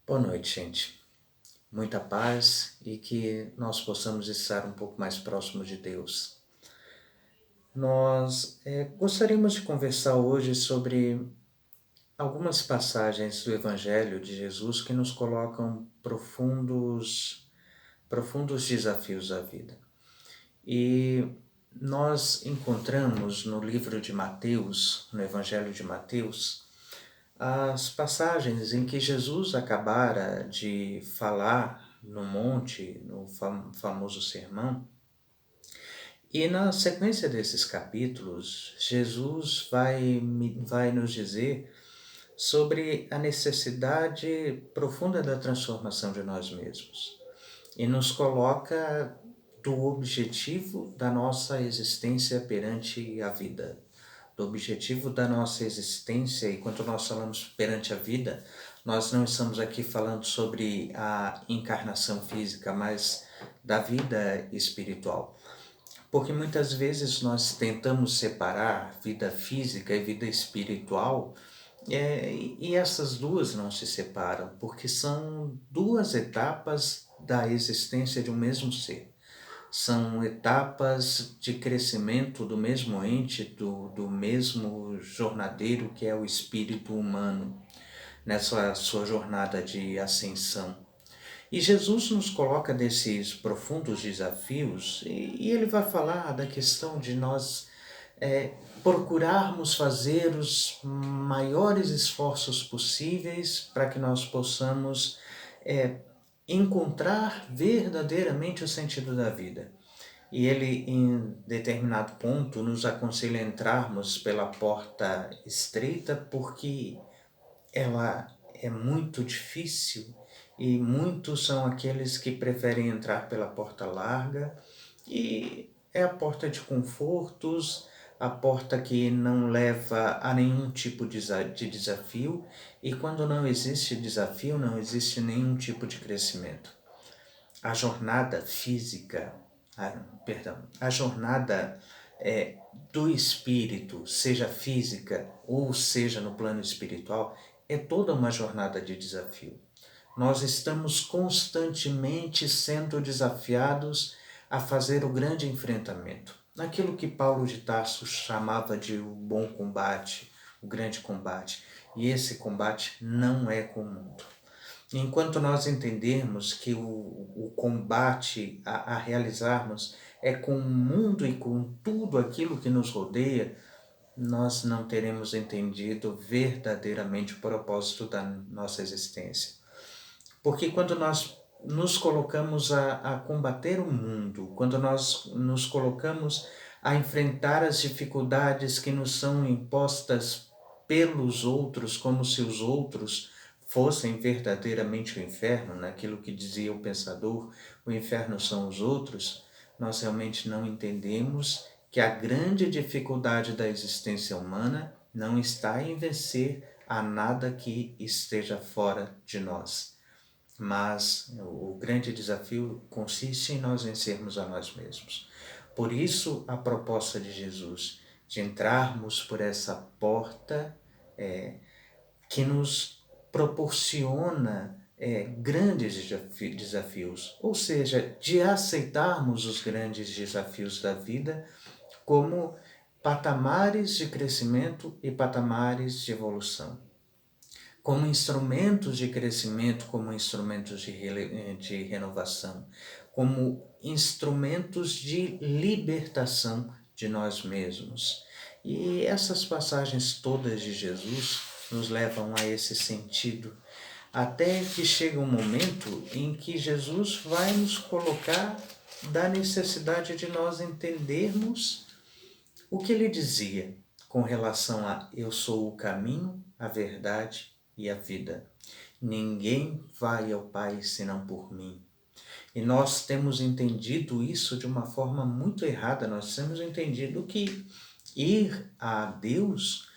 Boa noite, gente. Muita paz e que nós possamos estar um pouco mais próximos de Deus. Nós gostaríamos de conversar hoje sobre algumas passagens do Evangelho de Jesus que nos colocam profundos desafios da vida. E nós encontramos no livro de Mateus, no Evangelho de Mateus, as passagens em que Jesus acabara de falar no monte, no famoso sermão, e na sequência desses capítulos, Jesus vai nos dizer sobre a necessidade profunda da transformação de nós mesmos e nos coloca do objetivo da nossa existência perante a vida, do objetivo da nossa existência. E quando nós falamos perante a vida, nós não estamos aqui falando sobre a encarnação física, mas da vida espiritual. Porque muitas vezes nós tentamos separar vida física e vida espiritual, e essas duas não se separam, porque são duas etapas da existência de um mesmo ser. São etapas de crescimento do mesmo ente, do mesmo jornadeiro que é o espírito humano, nessa sua jornada de ascensão. E Jesus nos coloca desses profundos desafios e ele vai falar da questão de nós procurarmos fazer os maiores esforços possíveis para que nós possamos encontrar verdadeiramente o sentido da vida. E ele, em determinado ponto, nos aconselha a entrarmos pela porta estreita, porque ela é muito difícil e muitos são aqueles que preferem entrar pela porta larga, e é a porta de confortos, a porta que não leva a nenhum tipo de desafio, e quando não existe desafio, não existe nenhum tipo de crescimento. A jornada física, a jornada do espírito, seja física ou seja no plano espiritual, é toda uma jornada de desafio. Nós estamos constantemente sendo desafiados a fazer o grande enfrentamento. Naquilo que Paulo de Tarso chamava de o bom combate, o grande combate. E esse combate não é com o mundo. Enquanto nós entendermos que o combate a realizarmos é com o mundo e com tudo aquilo que nos rodeia, nós não teremos entendido verdadeiramente o propósito da nossa existência. Porque quando nós nos colocamos a combater o mundo, quando nós nos colocamos a enfrentar as dificuldades que nos são impostas pelos outros, como se os outros fossem verdadeiramente o inferno, naquilo que dizia o pensador, o inferno são os outros, nós realmente não entendemos que a grande dificuldade da existência humana não está em vencer a nada que esteja fora de nós. Mas o grande desafio consiste em nós vencermos a nós mesmos. Por isso, a proposta de Jesus de entrarmos por essa porta que nos proporciona grandes desafios, ou seja, de aceitarmos os grandes desafios da vida como patamares de crescimento e patamares de evolução, como instrumentos de crescimento, como instrumentos de renovação, como instrumentos de libertação de nós mesmos. E essas passagens todas de Jesus nos levam a esse sentido, até que chega um momento em que Jesus vai nos colocar da necessidade de nós entendermos o que ele dizia com relação a eu sou o caminho, a verdade e a vida. Ninguém vai ao Pai senão por mim. E nós temos entendido isso de uma forma muito errada. Nós temos entendido que ir a Deus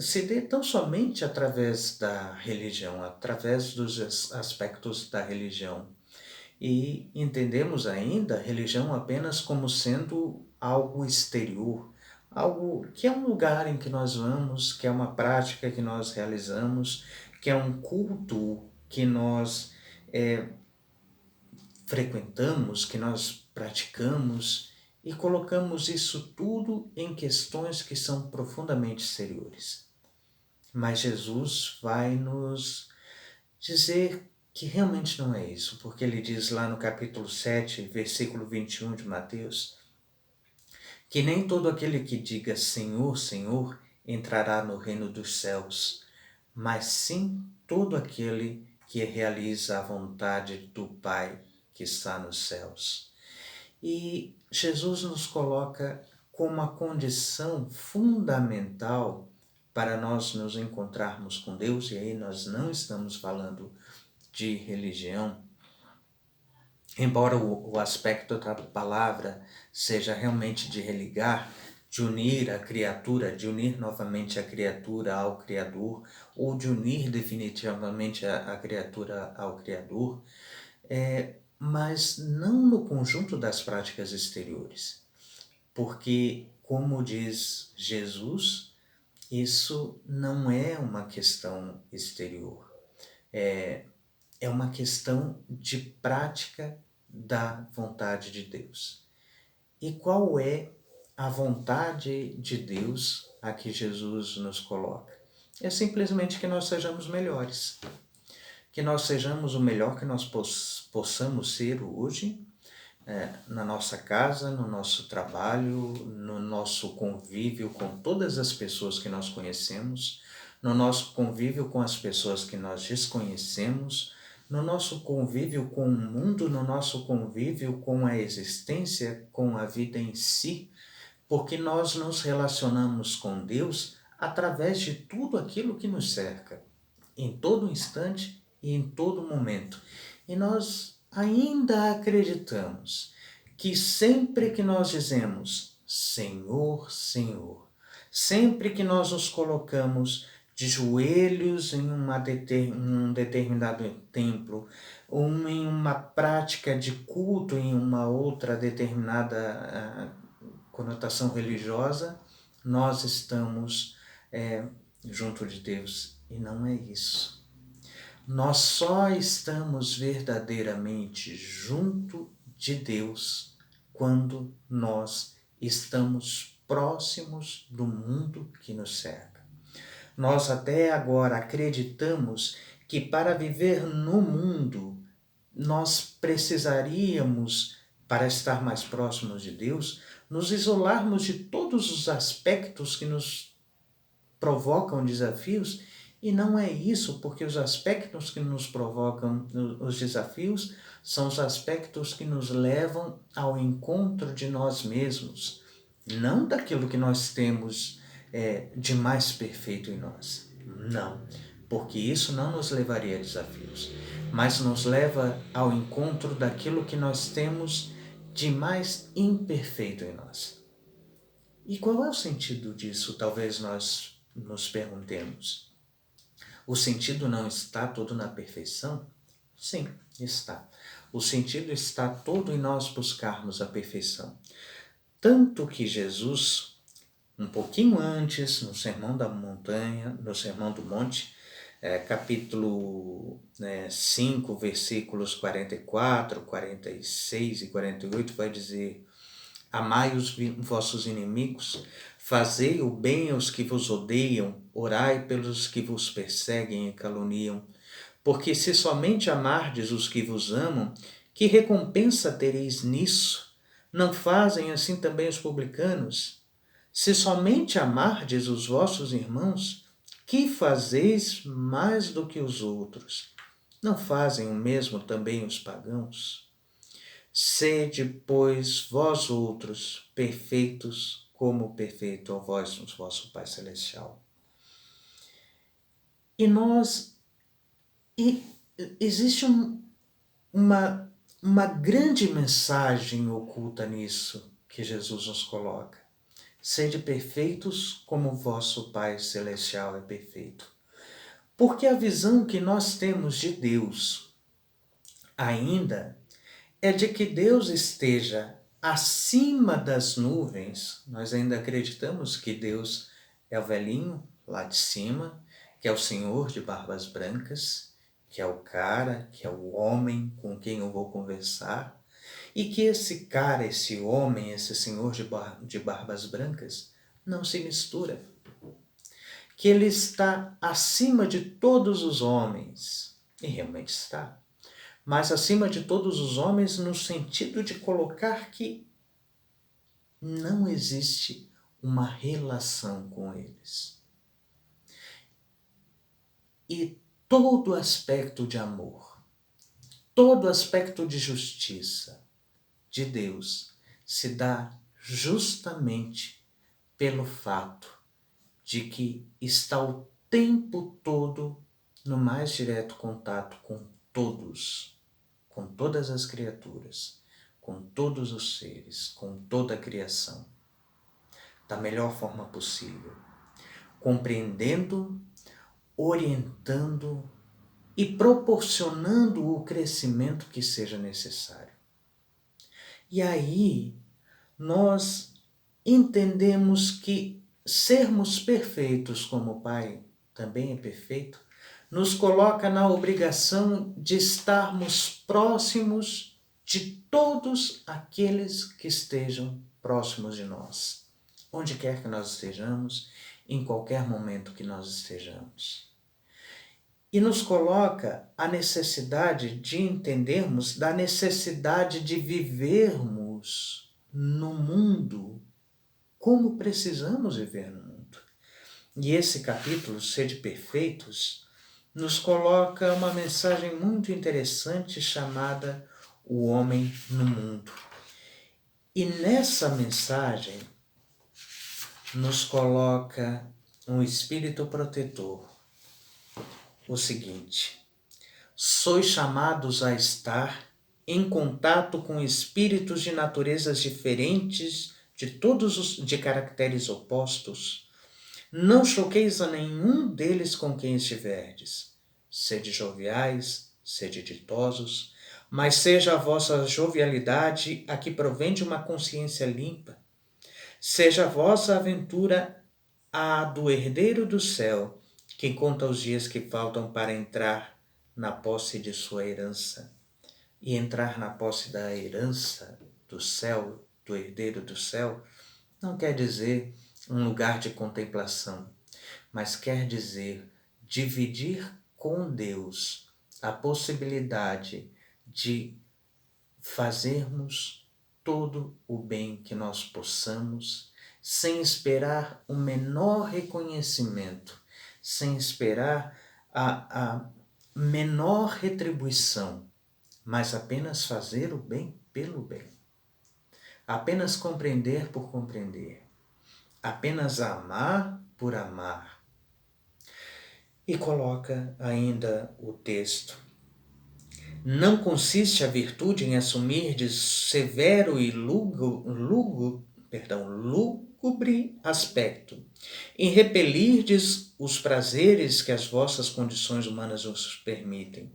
se dê tão somente através da religião, através dos aspectos da religião. E entendemos ainda a religião apenas como sendo algo exterior, algo que é um lugar em que nós vamos, que é uma prática que nós realizamos, que é um culto que nós frequentamos, que nós praticamos e colocamos isso tudo em questões que são profundamente exteriores. Mas Jesus vai nos dizer que realmente não é isso, porque ele diz lá no capítulo 7, versículo 21 de Mateus, que nem todo aquele que diga Senhor, Senhor, entrará no reino dos céus, mas sim todo aquele que realiza a vontade do Pai que está nos céus. E Jesus nos coloca como a condição fundamental para nós nos encontrarmos com Deus, e aí nós não estamos falando de religião, embora o aspecto da palavra seja realmente de religar, de unir a criatura, de unir novamente a criatura ao Criador, ou de unir definitivamente a criatura ao Criador, mas não no conjunto das práticas exteriores. Porque, como diz Jesus, isso não é uma questão exterior. É uma questão de prática da vontade de Deus. E qual é a vontade de Deus a que Jesus nos coloca? É simplesmente que nós sejamos melhores. Que nós sejamos o melhor que nós possamos ser hoje, na nossa casa, no nosso trabalho, no nosso convívio com todas as pessoas que nós conhecemos, no nosso convívio com as pessoas que nós desconhecemos, no nosso convívio com o mundo, no nosso convívio com a existência, com a vida em si, porque nós nos relacionamos com Deus através de tudo aquilo que nos cerca, em todo instante e em todo momento. E nós ainda acreditamos que sempre que nós dizemos Senhor, Senhor, sempre que nós nos colocamos de joelhos em um determinado templo, ou em uma prática de culto em uma outra determinada conotação religiosa, nós estamos junto de Deus. E não é isso. Nós só estamos verdadeiramente junto de Deus quando nós estamos próximos do mundo que nos cerca. Nós até agora acreditamos que para viver no mundo, nós precisaríamos, para estar mais próximos de Deus, nos isolarmos de todos os aspectos que nos provocam desafios, e não é isso, porque os aspectos que nos provocam os desafios são os aspectos que nos levam ao encontro de nós mesmos, não daquilo que nós temos de mais perfeito em nós. Não, porque isso não nos levaria a desafios, mas nos leva ao encontro daquilo que nós temos de mais imperfeito em nós. E qual é o sentido disso? Talvez nós nos perguntemos. O sentido não está todo na perfeição? Sim, está. O sentido está todo em nós buscarmos a perfeição. Tanto que Jesus, um pouquinho antes, no Sermão da Montanha, no Sermão do Monte, capítulo 5, versículos 44, 46 e 48, vai dizer: Amai os vossos inimigos, fazei o bem aos que vos odeiam, orai pelos que vos perseguem e caluniam. Porque se somente amardes os que vos amam, que recompensa tereis nisso? Não fazem assim também os publicanos? Se somente amardes os vossos irmãos, que fazeis mais do que os outros? Não fazem o mesmo também os pagãos? Sede, pois, vós outros perfeitos, como perfeito é vós, vosso Pai Celestial. Existe uma grande mensagem oculta nisso que Jesus nos coloca. Sede perfeitos como vosso Pai Celestial é perfeito. Porque a visão que nós temos de Deus ainda é de que Deus esteja acima das nuvens. Nós ainda acreditamos que Deus é o velhinho lá de cima, que é o Senhor de barbas brancas, que é o cara, que é o homem com quem eu vou conversar, e que esse cara, esse homem, esse senhor de barbas brancas, não se mistura. Que ele está acima de todos os homens, e realmente está, mas acima de todos os homens no sentido de colocar que não existe uma relação com eles. E todo aspecto de amor, todo aspecto de justiça de Deus se dá justamente pelo fato de que está o tempo todo no mais direto contato com todos, com todas as criaturas, com todos os seres, com toda a criação, da melhor forma possível, compreendendo, orientando e proporcionando o crescimento que seja necessário. E aí nós entendemos que sermos perfeitos como o Pai também é perfeito, nos coloca na obrigação de estarmos próximos de todos aqueles que estejam próximos de nós, onde quer que nós estejamos, em qualquer momento que nós estejamos. E nos coloca a necessidade de entendermos da necessidade de vivermos no mundo como precisamos viver no mundo. E esse capítulo, Sede Perfeitos, nos coloca uma mensagem muito interessante chamada O Homem no Mundo. E nessa mensagem nos coloca um espírito protetor. O seguinte: sois chamados a estar em contato com espíritos de naturezas diferentes, de caracteres opostos. Não choqueis a nenhum deles com quem estiverdes. Sede joviais, sede ditosos, mas seja a vossa jovialidade a que provém de uma consciência limpa. Seja a vossa aventura a do herdeiro do céu, que conta os dias que faltam para entrar na posse de sua herança. E entrar na posse da herança do céu, do herdeiro do céu, não quer dizer um lugar de contemplação, mas quer dizer dividir com Deus a possibilidade de fazermos todo o bem que nós possamos, sem esperar o menor reconhecimento, sem esperar a menor retribuição, mas apenas fazer o bem pelo bem. Apenas compreender por compreender. Apenas amar por amar. E coloca ainda o texto: não consiste a virtude em assumir de severo e lúgubre aspecto, em repelirdes os prazeres que as vossas condições humanas vos permitem.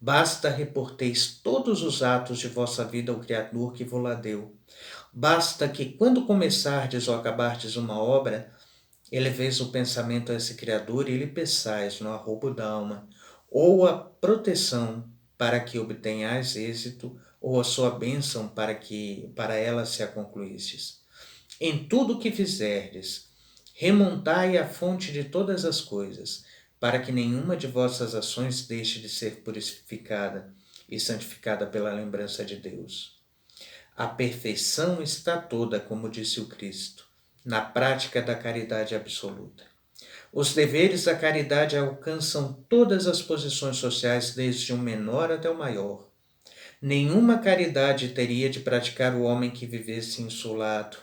Basta reporteis todos os atos de vossa vida ao Criador que vô-la deu. Basta que, quando começardes ou acabardes uma obra, eleveis o pensamento a esse Criador e lhe peçais no arrobo da alma, ou a proteção para que obtenhais êxito, ou a sua bênção para ela se a concluístes. Em tudo o que fizerdes, remontai à fonte de todas as coisas, para que nenhuma de vossas ações deixe de ser purificada e santificada pela lembrança de Deus. A perfeição está toda, como disse o Cristo, na prática da caridade absoluta. Os deveres da caridade alcançam todas as posições sociais, desde o menor até o maior. Nenhuma caridade teria de praticar o homem que vivesse insulado.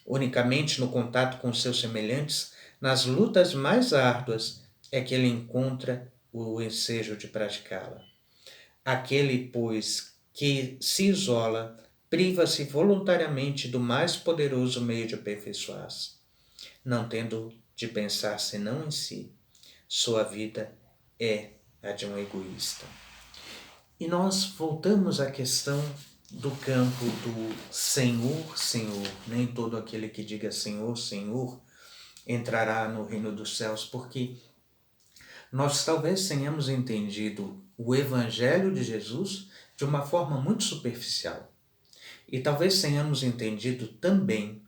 Unicamente no contato com seus semelhantes, nas lutas mais árduas, é que ele encontra o ensejo de praticá-la. Aquele, pois, que se isola, priva-se voluntariamente do mais poderoso meio de aperfeiçoar-se. Não tendo de pensar senão em si, sua vida é a de um egoísta. E nós voltamos à questão do campo do Senhor, Senhor. Nem todo aquele que diga Senhor, Senhor entrará no reino dos céus, porque Nós talvez tenhamos entendido o Evangelho de Jesus de uma forma muito superficial. E talvez tenhamos entendido também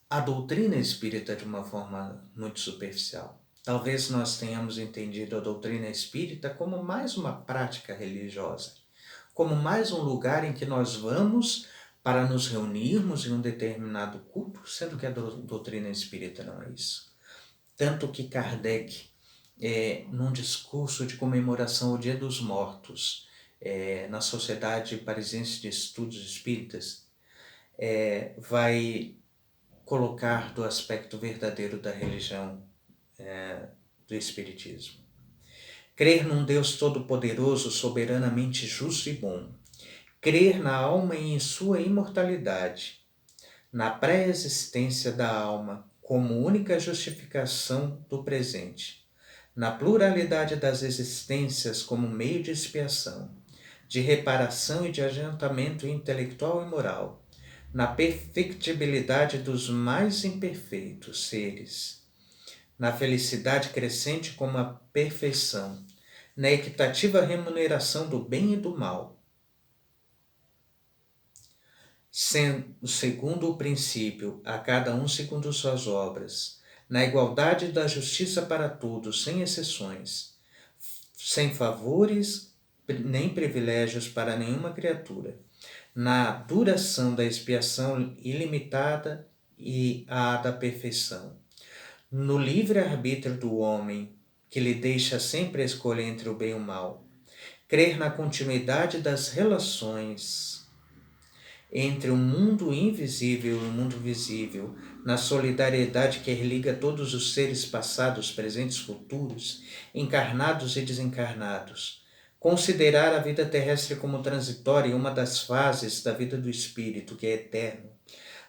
a doutrina espírita de uma forma muito superficial. Talvez nós tenhamos entendido a doutrina espírita como mais uma prática religiosa, como mais um lugar em que nós vamos para nos reunirmos em um determinado culto, sendo que a doutrina espírita não é isso. Tanto que Kardec, num discurso de comemoração ao Dia dos Mortos, na Sociedade Parisiense de Estudos Espíritas, vai colocar do aspecto verdadeiro da religião do Espiritismo. Crer num Deus todo-poderoso, soberanamente justo e bom. Crer na alma e em sua imortalidade, na pré-existência da alma como única justificação do presente, na pluralidade das existências como meio de expiação, de reparação e de adiantamento intelectual e moral, na perfectibilidade dos mais imperfeitos seres, na felicidade crescente como a perfeição, na equitativa remuneração do bem e do mal, sendo segundo o princípio, a cada um segundo suas obras, na igualdade da justiça para todos, sem exceções, sem favores nem privilégios para nenhuma criatura, na duração da expiação ilimitada e a da perfeição, no livre-arbítrio do homem, que lhe deixa sempre a escolha entre o bem e o mal, crer na continuidade das relações entre o mundo invisível e o mundo visível, na solidariedade que religa todos os seres passados, presentes, futuros, encarnados e desencarnados, considerar a vida terrestre como transitória e uma das fases da vida do espírito, que é eterno,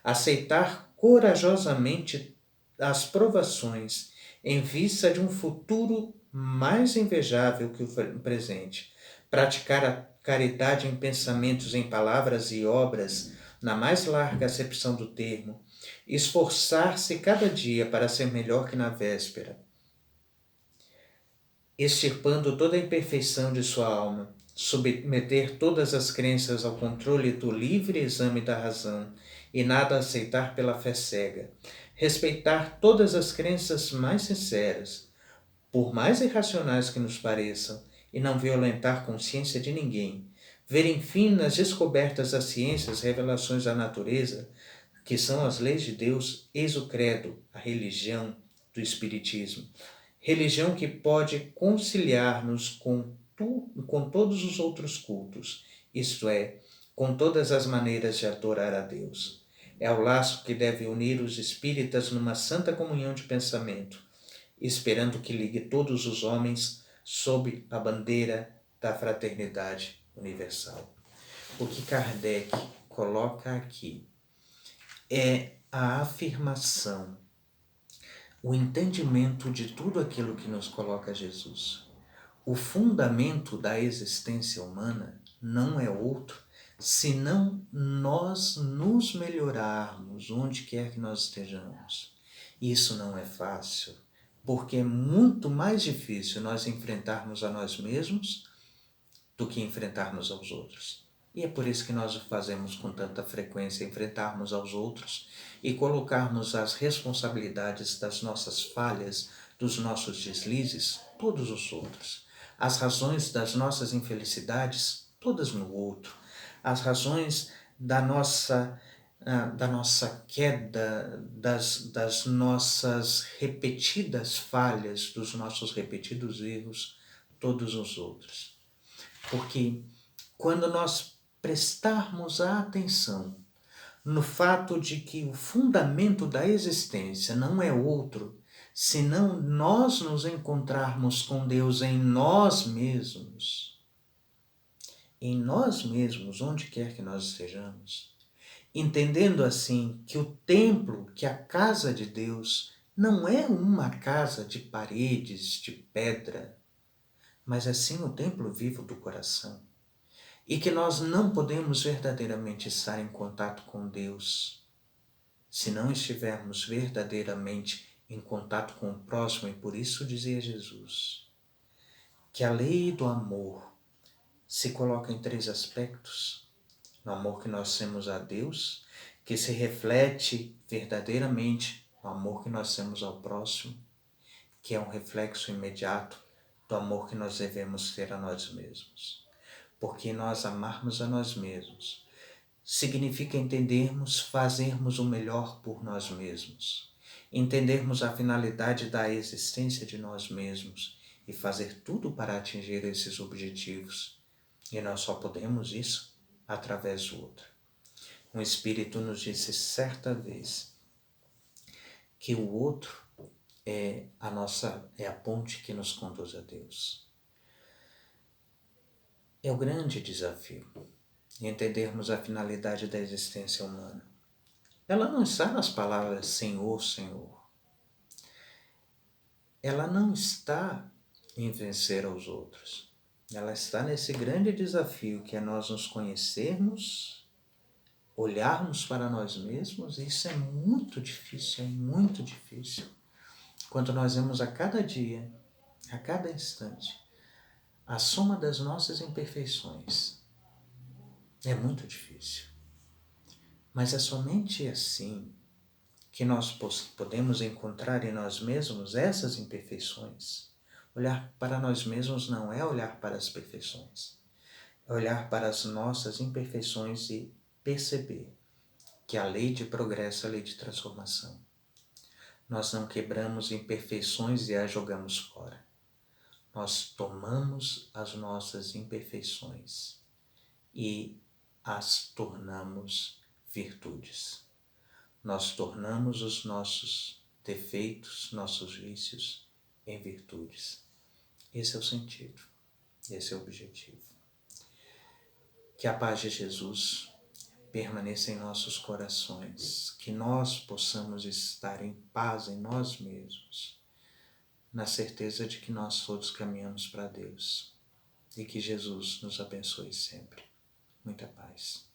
aceitar corajosamente as provações em vista de um futuro mais invejável que o presente, praticar a caridade em pensamentos, em palavras e obras, na mais larga acepção do termo, esforçar-se cada dia para ser melhor que na véspera, extirpando toda a imperfeição de sua alma, submeter todas as crenças ao controle do livre exame da razão e nada aceitar pela fé cega, respeitar todas as crenças mais sinceras, por mais irracionais que nos pareçam, e não violentar consciência de ninguém, ver enfim nas descobertas das ciências revelações da natureza, que são as leis de Deus, eis o credo, a religião do Espiritismo. Religião que pode conciliar-nos com todos os outros cultos, isto é, com todas as maneiras de adorar a Deus. É o laço que deve unir os espíritas numa santa comunhão de pensamento, esperando que ligue todos os homens sob a bandeira da fraternidade universal. O que Kardec coloca aqui é a afirmação, o entendimento de tudo aquilo que nos coloca Jesus. O fundamento da existência humana não é outro senão nós nos melhorarmos onde quer que nós estejamos. Isso não é fácil, porque é muito mais difícil nós enfrentarmos a nós mesmos do que enfrentarmos aos outros. E é por isso que nós o fazemos com tanta frequência, enfrentarmos aos outros e colocarmos as responsabilidades das nossas falhas, dos nossos deslizes, todos os outros. As razões das nossas infelicidades, todas no outro. As razões da nossa queda, das nossas repetidas falhas, dos nossos repetidos erros, todos os outros. Porque quando nós prestarmos a atenção no fato de que o fundamento da existência não é outro, senão nós nos encontrarmos com Deus em nós mesmos, onde quer que nós estejamos, entendendo assim que o templo, que a casa de Deus, não é uma casa de paredes, de pedra, mas é sim o templo vivo do coração. E que nós não podemos verdadeiramente estar em contato com Deus se não estivermos verdadeiramente em contato com o próximo, e por isso dizia Jesus que a lei do amor se coloca em 3 aspectos: no amor que nós temos a Deus, que se reflete verdadeiramente no amor que nós temos ao próximo, que é um reflexo imediato do amor que nós devemos ter a nós mesmos. Porque nós amarmos a nós mesmos significa entendermos, fazermos o melhor por nós mesmos, entendermos a finalidade da existência de nós mesmos e fazer tudo para atingir esses objetivos. E nós só podemos isso através do outro. Um espírito nos disse certa vez que o outro é a ponte que nos conduz a Deus. É o grande desafio, entendermos a finalidade da existência humana. Ela não está nas palavras Senhor, Senhor. Ela não está em vencer aos outros. Ela está nesse grande desafio que é nós nos conhecermos, olharmos para nós mesmos, e isso é muito difícil, Quando nós vemos a cada dia, a cada instante, a soma das nossas imperfeições, é muito difícil. Mas é somente assim que nós podemos encontrar em nós mesmos essas imperfeições. Olhar para nós mesmos não é olhar para as perfeições, é olhar para as nossas imperfeições e perceber que a lei de progresso é a lei de transformação. Nós não quebramos imperfeições e as jogamos fora. Nós tomamos as nossas imperfeições e as tornamos virtudes. Nós tornamos os nossos defeitos, nossos vícios, em virtudes. Esse é o sentido, esse é o objetivo. Que a paz de Jesus permaneça em nossos corações, que nós possamos estar em paz em nós mesmos, na certeza de que nós todos caminhamos para Deus, e que Jesus nos abençoe sempre. Muita paz.